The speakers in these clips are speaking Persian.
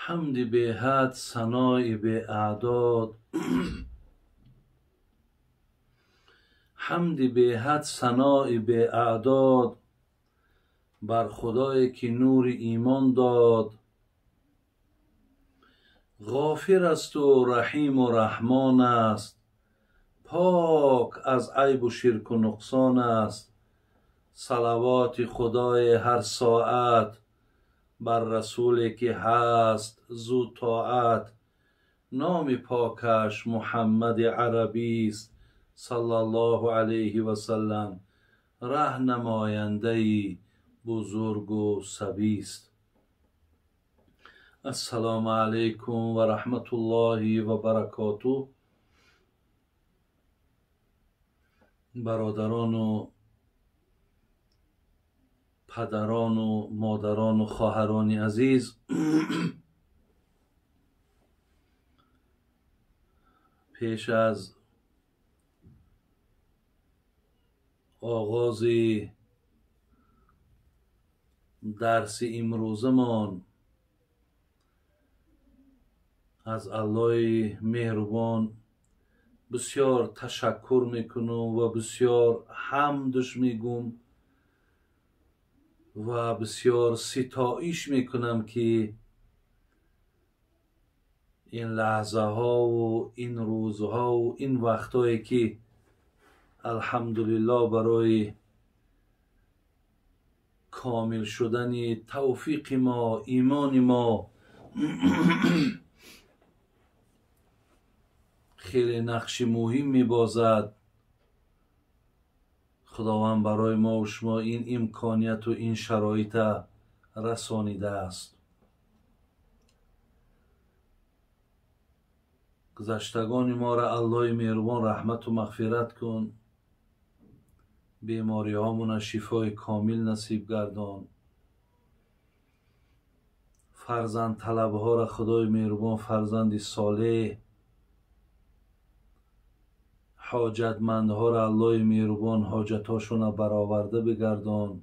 حمد به حد، ثنای به اعداد، حمد به حد، ثنای به اعداد بر خدایی که نور ایمان داد. غافر است و رحیم و رحمان است، پاک از عیب و شرک و نقصان است. صلوات خدای هر ساعت بر رسولی که هست زو طاعت. نام پاکش محمد عربی است صلی الله علیه و سلم، راهنماینده بزرگ و سبی است. السلام علیکم و رحمت الله و برکاته. برادران و پدران و مادران و خواهران عزیز، پیش از آغاز درس امروزمان از الله مهربان بسیار تشکر میکنم و بسیار حمدش میگم و بسیار ستایش میکنم که این لحظه ها و این روزها و این وقتهایی که الحمدلله برای کامل شدن توفیق ما، ایمان ما خیلی نقش مهم میبازد. خداوند برای ما و شما این امکانیت و این شرایط رسانیده است. گذشتگان ما را الله مهربان رحمت و مغفرت کن، بیماری هامون شفای کامل نصیب گردان. فرزند طلب ها را خدای مهربان فرزند صالح، حاجتمندها را الله مهربان حاجتاشون را برآورده بگردان.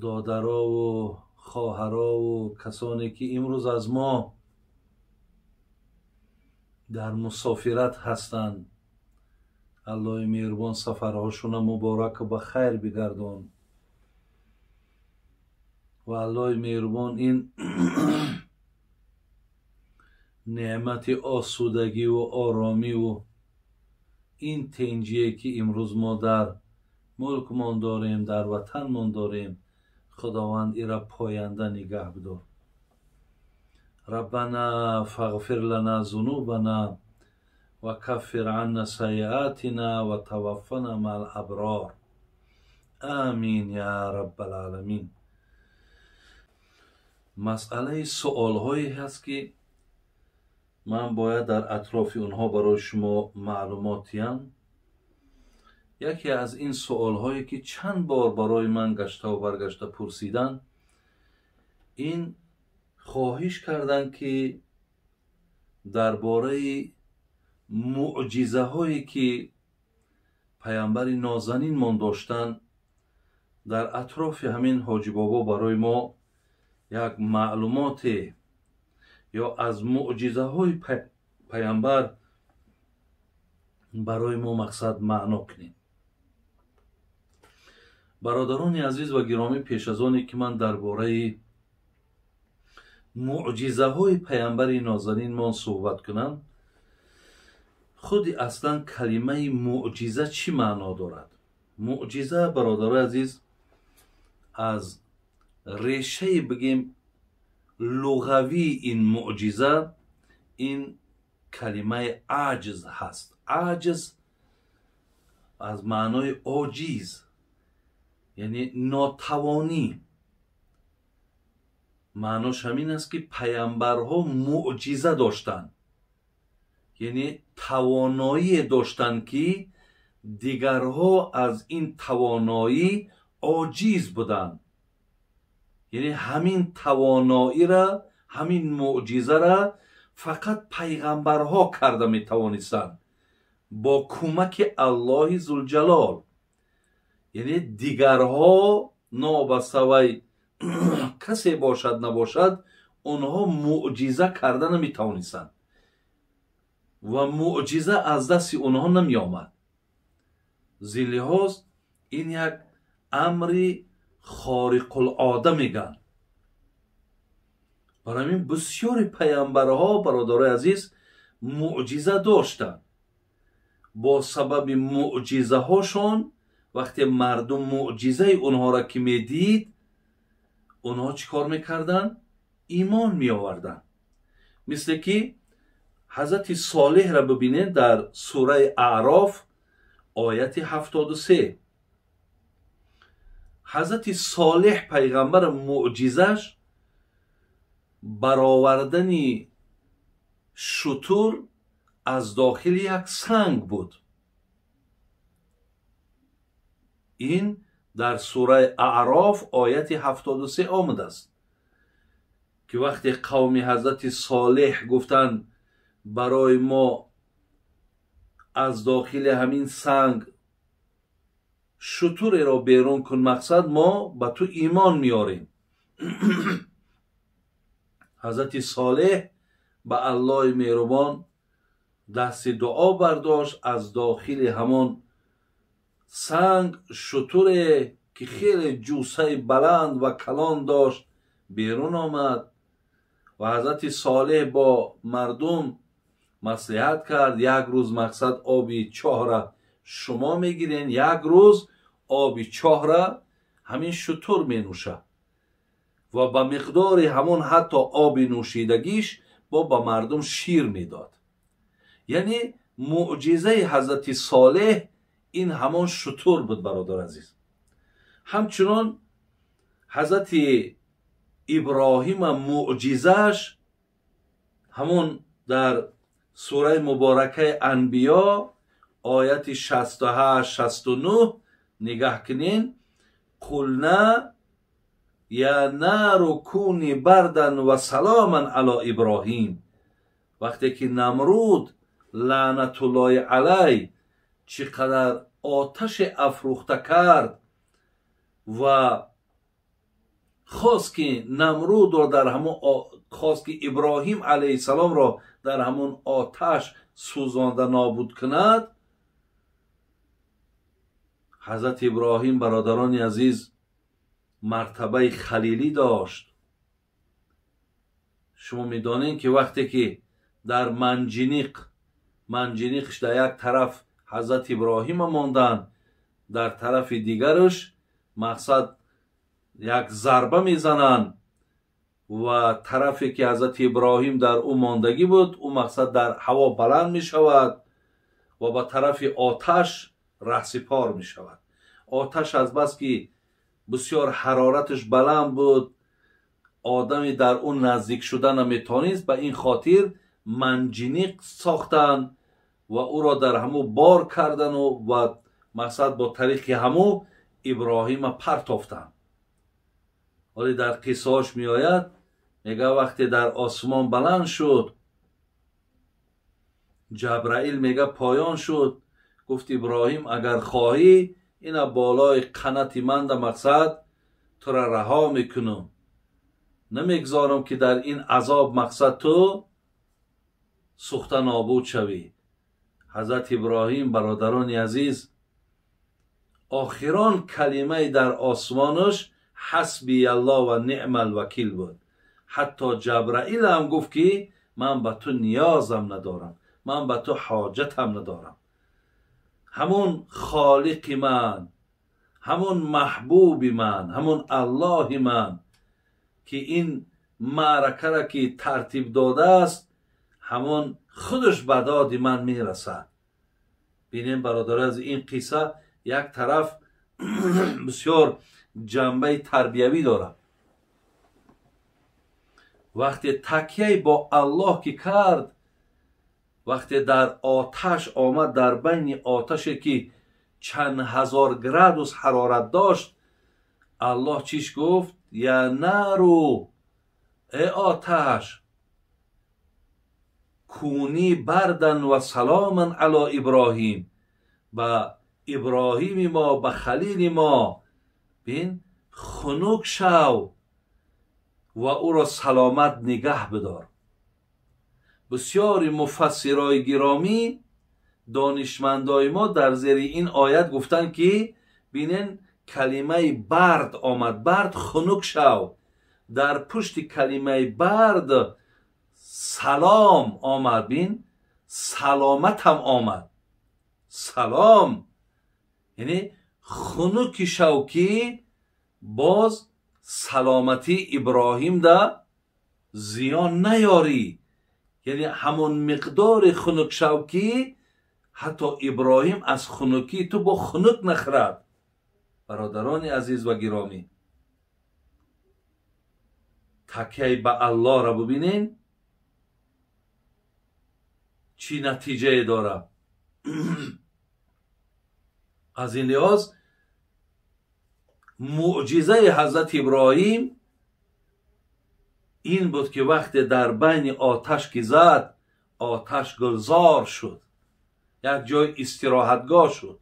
دادرها و خواهرها و کسانی که امروز از ما در مسافرت هستند، الله مهربان سفرهاشون مبارک و بخیر بگردان و الله مهربان این نعمت آسودگی و آرامی و این تنجیه که امروز ما در ملک من داریم، در وطن من داریم، خداوند ایرا پاینده نگه بدار. ربنا فاغفر لنا ذنوبنا و کفر عنا سیئاتنا و توفنا مع الابرار. آمین یا رب العالمین. مسئله سوال هایی هست که من باید در اطراف اونها برای شما معلوماتیم. یکی از این سوال هایی که چند بار برای من گشته و برگشته پرسیدن، این خواهش کردن که درباره معجزه هایی که پیامبر نازنین من داشتن در اطراف همین حاجی بابا برای ما یک معلومات یا از معجزه های پیامبر برای ما مقصد معنا کنیم. برادران عزیز و گرامی، پیش از آنی که من درباره معجزه های پیامبر نازنین ما صحبت کنم، خود اصلا کلمه معجزه چی معنا دارد؟ معجزه برادران عزیز از ریشه بگیم لغوی این معجزه، این کلمه عجز هست. عجز از معنای عاجز، یعنی ناتوانی. معناش همین است که پیامبرها معجزه داشتند، یعنی توانایی داشتند که دیگرها از این توانایی عاجز بودند. یعنی همین توانایی را، همین معجزه را فقط پیغمبرها کرده می توانستند با کمک الله ذوالجلال. یعنی دیگرها نابسته کسی باشد نباشد اونها معجزه کرده نمی توانستند و معجزه از دست اونها نمی آمد. زیلهاز این یک امر خارق العاده میگن. برای این بسیاری پیامبرها برادرای عزیز معجزه داشتند. با سبب معجزه هاشون وقتی مردم معجزه اونها را که میدید اونها چیکار میکردن؟ ایمان می آوردن. مثل که حضرت صالح را ببینید در سوره اعراف آیت 73. حضرت صالح پیغمبر معجزش برآوردن شتر از داخل یک سنگ بود. این در سوره اعراف آیت 73 آمده است که وقتی قوم حضرت صالح گفتند برای ما از داخل همین سنگ شتر را بیرون کن، مقصد ما به تو ایمان میاریم. حضرت صالح به الله مهربان دست دعا برداشت، از داخل همان سنگ شتر که خیلی جوسه بلند و کلان داشت بیرون آمد و حضرت صالح با مردم مصلحت کرد. یک روز مقصد آبی چاه را شما میگیرین، یک روز آبی چاه را همین شتر می نوشه و با مقدار همون حتی آب نوشیدگیش با مردم شیر میداد. یعنی معجزه حضرت صالح این همان شتر بود برادر عزیز. همچنان حضرت ابراهیم معجزش همون در سوره مبارکه انبیا آیت 68-69 نگاه کنین. قلنا یا نار کونی بردن و سلاما علی ابراهیم. وقتی که نمرود لعنت الله علیه چقدر آتش افروخته کرد و خواست که نمرود را در همون خواست که ابراهیم علیه السلام را در همون آتش سوزانده نابود کند، حضرت ابراهیم برادران عزیز مرتبه خلیلی داشت. شما میدانید که وقتی که در منجنیقش در یک طرف حضرت ابراهیم ماندن، در طرف دیگرش مقصد یک ضربه میزنن و طرفی که حضرت ابراهیم در او ماندگی بود او مقصد در هوا بلند می شود و با طرف آتش رهسپار می شود. آتش از بس که بسیار حرارتش بلند بود آدمی در اون نزدیک شدن نمیتونست، به این خاطر منجنیق ساختن و او را در همو بار کردن و مقصد با طریق همو ابراهیم پرتافتن. ولی در قصهاش می آید میگه وقتی در آسمان بلند شد جبرائیل میگه پایان شد، گفت ابراهیم اگر خواهی اینا بالای قنات من در مقصد تو را رها میکنم، نمیگذارم که در این عذاب مقصد تو سوخته نابود شوی. حضرت ابراهیم برادران عزیز آخران کلمه در آسمانش حسبی الله و نعم الوکیل بود. حتی جبرائیل هم گفت که من به تو نیازم ندارم، من به تو حاجتم ندارم. همون خالق من، همون محبوب من، همون الله من که این معرکه را که ترتیب داده است همون خودش به داد من میرسد. بینیم برادر از این قصه یک طرف بسیار جنبه تربیوی دارد. وقتی تکیه با الله که کرد، وقتی در آتش آمد، در بین آتشی که چند هزار گرادوس حرارت داشت، الله چیش گفت؟ یا نارو، ای آتش، کونی بردن و سلاما علی ابراهیم، با ابراهیم ما، با خلیل ما بین خنک شو و او را سلامت نگه بدار. بسیاری مفسرای گرامی دانشمندای ما در زیر این آیت گفتن که بینن کلمه برد آمد، برد خنک شو، در پشت کلمه برد سلام آمد، بین سلامت هم آمد. سلام یعنی خنک شو که باز سلامتی ابراهیم دا زیان نیاری، یعنی همون مقدار خنک شو که حتی ابراهیم از خنکی تو با خنک نخرد. برادران عزیز و گرامی، تکیه به الله را ببینین چی نتیجه داره. از این لحاظ معجزه حضرت ابراهیم این بود که وقتی در بین آتش که زد، آتش گلزار شد، یک جای استراحتگاه شد.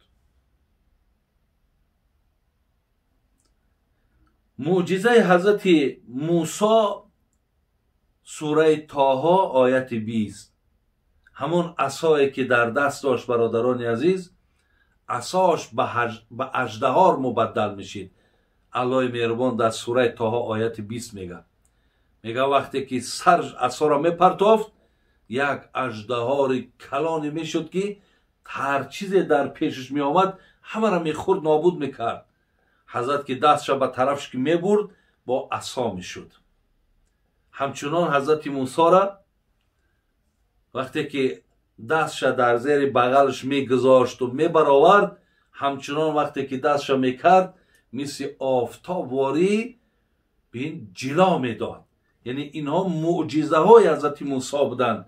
معجزه حضرت موسی سوره طه آیت 20، همون عصایی که در دست داشت برادران عزیز، عصاش به اژدها مبدل میشید. الله مهربان در سوره طه آیت 20 میگه وقتی که سر عصا را میپرتافت یک اژدها کلانی میشد که هر چیزی در پیشش میآمد همه را میخورد، نابود میکرد. حضرت که دستش به طرفش که میبرد با عصا میشد. همچنان حضرت موسی را وقتی که دستش در زیر بغلش میگذاشت و میبرآورد، همچنان وقتی که دستش میکرد مثل آفتاب واری بین جلا میداد. یعنی اینها معجزه های حضرت موسی بودن.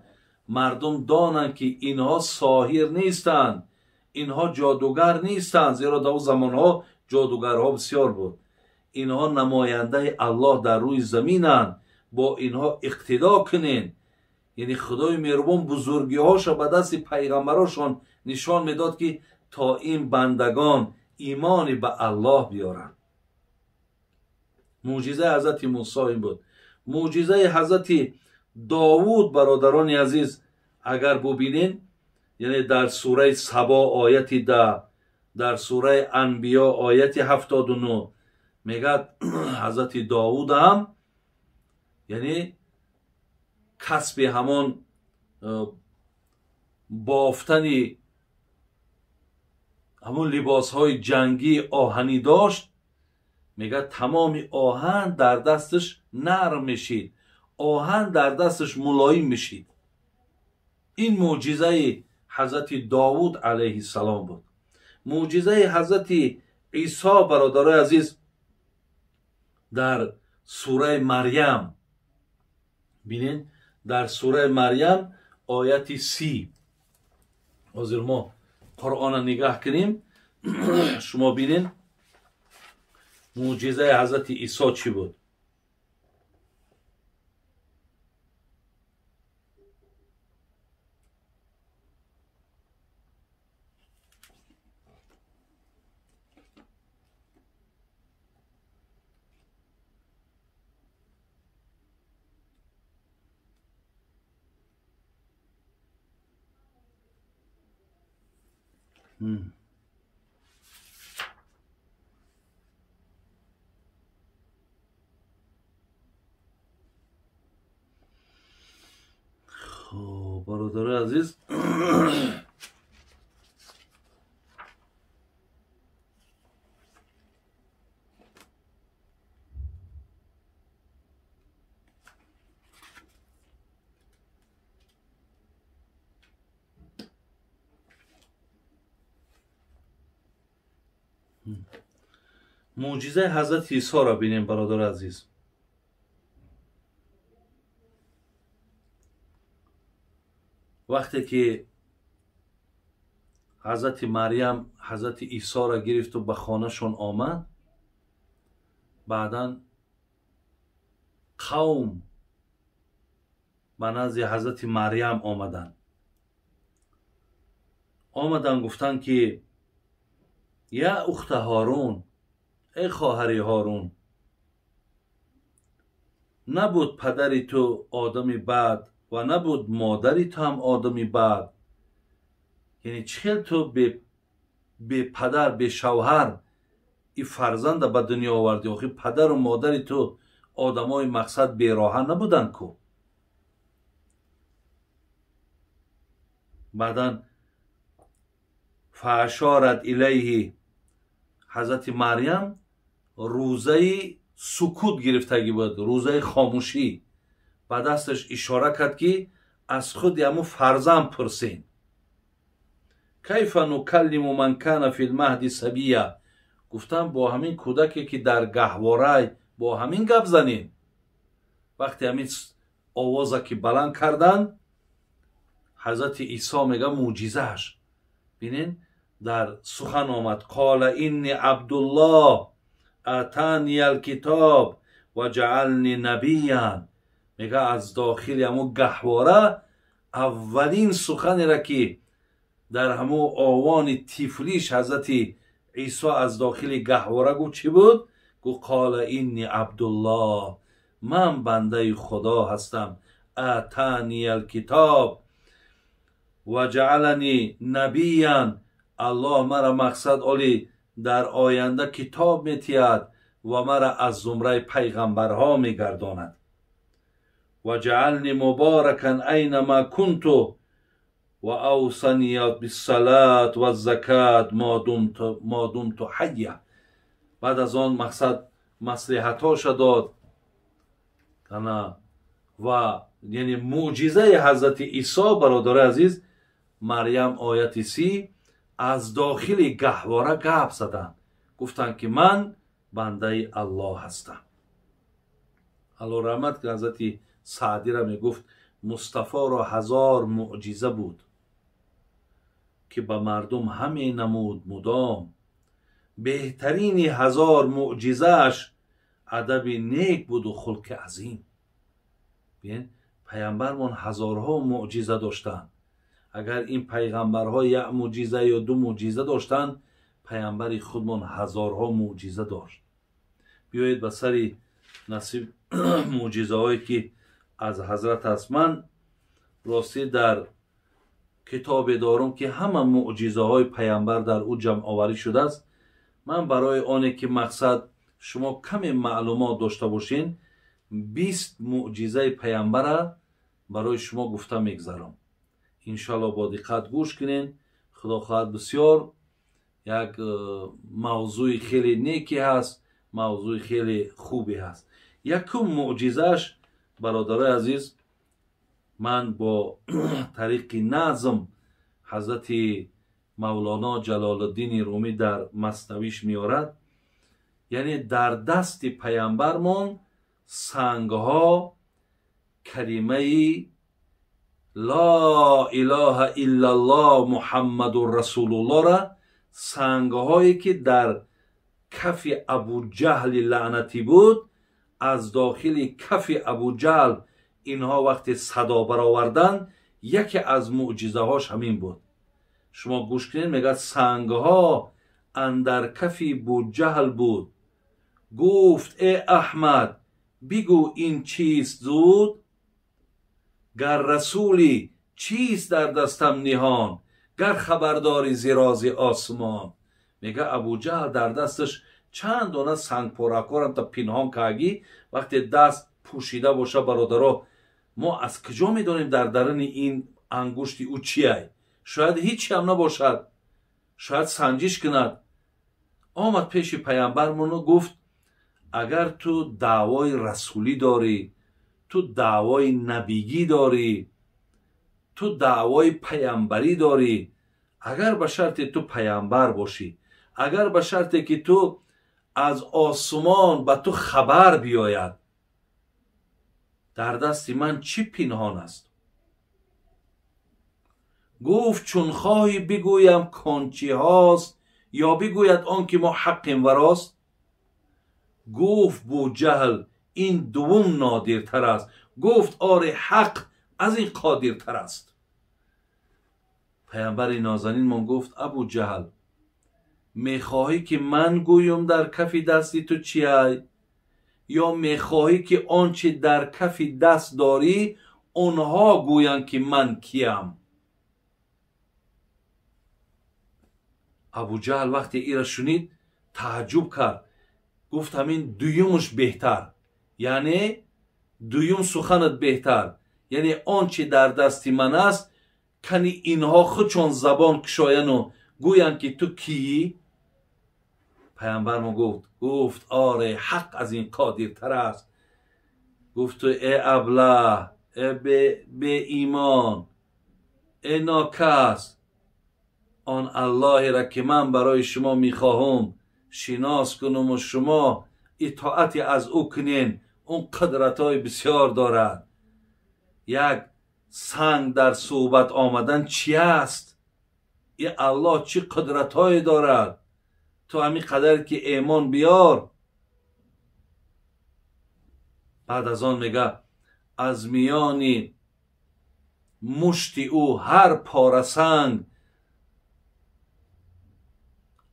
مردم دانند که اینها ساحر نیستند، اینها جادوگر نیستند، زیرا در اون زمانها جادوگرها بسیار بود. اینها نماینده الله در روی زمینند، با اینها اقتدا کنین. یعنی خدای مهربان بزرگی هاشو به دست پیغمبراشون نشان میداد که تا این بندگان ایمانی به الله بیارن. معجزه حضرت موسی این بود. معجزه حضرت داوود برادران عزیز اگر ببینین، یعنی در سوره سبا آیت 10، در سوره انبیا آیت 79 میگه حضرت داوود هم یعنی کسب همون بافتن همون لباس های جنگی آهنی داشت. میگه تمام آهن در دستش نرم میشید، آهن در دستش ملایم میشید. این معجزه حضرت داوود علیه السلام بود. معجزه حضرت عیسی برادرای عزیز در سوره مریم بینین، در سوره مریم آیت 30 حاضر ما قرآن نگاه کنیم شما بینین معجزه حضرت عیسی چی بود. خب برادر عزیز معجزه حضرت عیسی را بینیم برادر عزیز. وقتی که حضرت مریم حضرت عیسی را گرفت و به خانه شون آمد، بعداً قوم به نزد حضرت مریم آمدن گفتن که یا اخت هارون، ای خواهر هارون، نبود پدری تو آدمی بد و نبود مادری تو هم آدمی بد. یعنی چخیل تو به پدر به شوهر این فرزند به دنیا آوردی؟ آخه پدر و مادری تو آدمای مقصد بیراهه نبودن کو؟ بعدا فاشارت الیه، حضرت مریم روزه سکوت گرفتگی بود، روزه خاموشی. با دستش اشاره کرد که از خود همو فرزند پرسین. کیف نکلم من کان فی المهد صبیا، گفتم با همین کودکی که در گهواره با همین گپ زنین. وقتی همین آوازه که بلند کردن، حضرت عیسی میگه معجزهش ببینین در سخن آمد. قال اینی عبدالله اتانی الکتاب و جعلنی نبیا. میگه از داخل همو گهواره اولین سخنی را که در همو آوان تیفلیش حضرت عیسی از داخل گهواره گفت چی بود؟ گفت قال اینی عبدالله، من بنده خدا هستم. اتانی الکتاب و جعلنی نبیا، الله مرا مقصد علی در آینده کتاب میتید و مرا از زمره پیغمبرها میگرداند. و جعلنی مبارکا اینما کنت و اوصنی بالصلاة و الزکات ما دمت حیا. بعد از آن مقصد مصلحتاش داد و یعنی معجزه حضرت عیسی برادر عزیز. مریم آیت 30 از داخل گهواره گپ زدن، گفتن که من بنده الله هستم. الله رحمت که حضرت سعدی را میگفت مصطفی را 1000 معجزه بود که به مردم همه نمود مدام. بهترین 1000 معجزهش ادب نیک بود و خلق عظیم. ببین پیامبرمون هزارها معجزه داشتن. اگر این پیغمبرها یک معجزه یا 2 معجزه داشتن، پیامبر خودمون هزارها معجزه داشت. بیایید به سر نصیب معجزه هایی که از حضرت است. من راستی در کتاب دارم که همه معجزه های پیامبر در او جمع آوری شده است. من برای آنه که مقصد شما کمی معلومات داشته باشین 20 معجزه پیامبر برای شما گفته میگذارم. انشالله با دقت گوش کنین. خدا خواهد بسیار یک موضوع خیلی نیکی هست، موضوع خیلی خوبی هست. یکم معجزهش برادر عزیز من با طریق نظم حضرت مولانا جلال الدین رومی در مثنویش میارد. یعنی در دست پیامبرمون سنگها کلمه لا اله الا الله محمد رسول الله را، سنگهایی که در کف ابو جهل لعنتی بود، از داخل کف ابو جهل اینها وقتی صدا برآوردن، یکی از معجزه هاش همین بود. شما گوش کنین، میگه سنگها اندر کف ابو جهل بود. گفت ای احمد بگو این چیست زود، گر رسولی چیست در دستم نهان، گر خبرداری ز راز آسمان. میگه ابو جهل در دستش چند دانه سنگ پرکارم تا پنهان کاگی. وقتی دست پوشیده باشه برادرها، ما از کجا میدونیم در درون این انگشتی او چیه؟ شاید هیچی هم نباشد، شاید سنجش کند. آمد پیش پیامبرمون و گفت اگر تو دعوای رسولی داری، تو دعوای نبیگی داری، تو دعوای پیامبری داری، اگر به شرط تو پیامبر باشی، اگر به شرط که تو از آسمان به تو خبر بیاید، در دست من چی پنهان است؟ گفت چون خواهی بگویم کانچی هاست، یا بگوید آن که ما حقیم وراست. گفت بوجهل این دوم نادرتر است. گفت آره حق از این قادرتر است. پیامبر نازنین من گفت ابو جهل میخواهی که من گویم در کف دستی تو چیه، یا میخواهی که آنچه در کف دست داری اونها گویند که من کیم؟ ابو جهل وقتی ایرا شنید تعجب کرد، گفت همین دویمش بهتر، یعنی دویم سخنت بهتر، یعنی آنچه در دستی من است کنی اینها خودشان زبان کشاین و گویند که تو کی؟ پیامبر ما گفت آره حق از این قادرتر است. گفت تو ای ابله، ای به ایمان، ای ناکس، آن الله را که من برای شما میخواهم شناس کنم و شما اطاعت از او کنین، اون قدرت های بسیار دارد. یک سنگ در صحبت آمدن چی است؟ ای الله چی قدرت های دارد؟ تو همین قدر که ایمان بیار. بعد از آن میگه از میان مشت او هر پاره سنگ،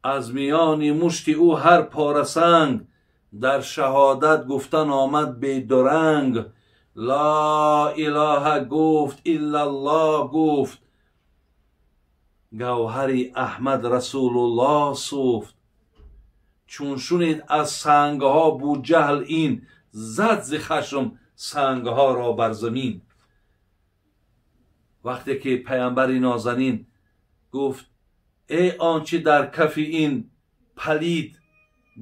از میان مشت او هر پاره سنگ در شهادت گفتن آمد به درنگ. لا اله گفت الا الله گفت، گوهری احمد رسول الله سفت. چون شنید از سنگها بوجهل این، زد ز خشم سنگها را بر زمین. وقتی که پیامبر نازنین گفت ای آنچه در کف این پلید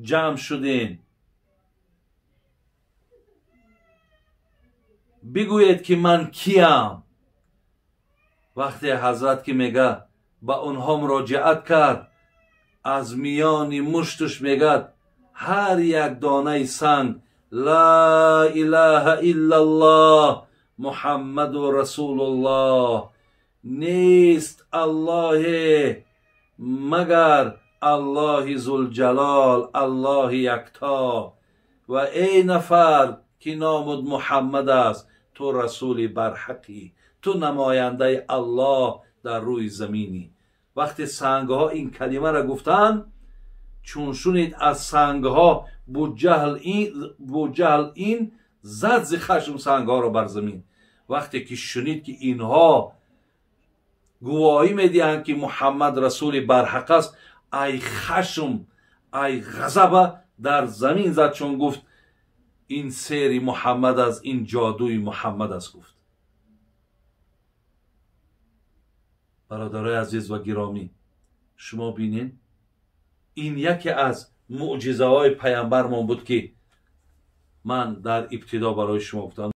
جمع شدین، بگوید که من کیم. وقتی حضرت که میگه با اونها مراجعت کرد، از میان مشتش میگه هر یک دانه سنگ لا اله الا الله محمد رسول الله، نیست الله مگر الله ذوالجلال، الله یکتا. و ای نفر که نامت محمد است، تو رسول برحقی، تو نماینده الله در روی زمینی. وقتی سنگها این کلمه را گفتن، چون شنید از سنگها بوجهل این زد ز خشم سنگها را بر زمین. وقتی که شنید که اینها گواهی میدهند که محمد رسول برحق است، ای خشم ای غضب در زمین زد، چون گفت این سیر محمد است، این جادوی محمد است. گفت برادرای عزیز و گرامی، شما بینین این یکی از معجزه های پیامبر ما بود که من در ابتدا برای شما گفتم.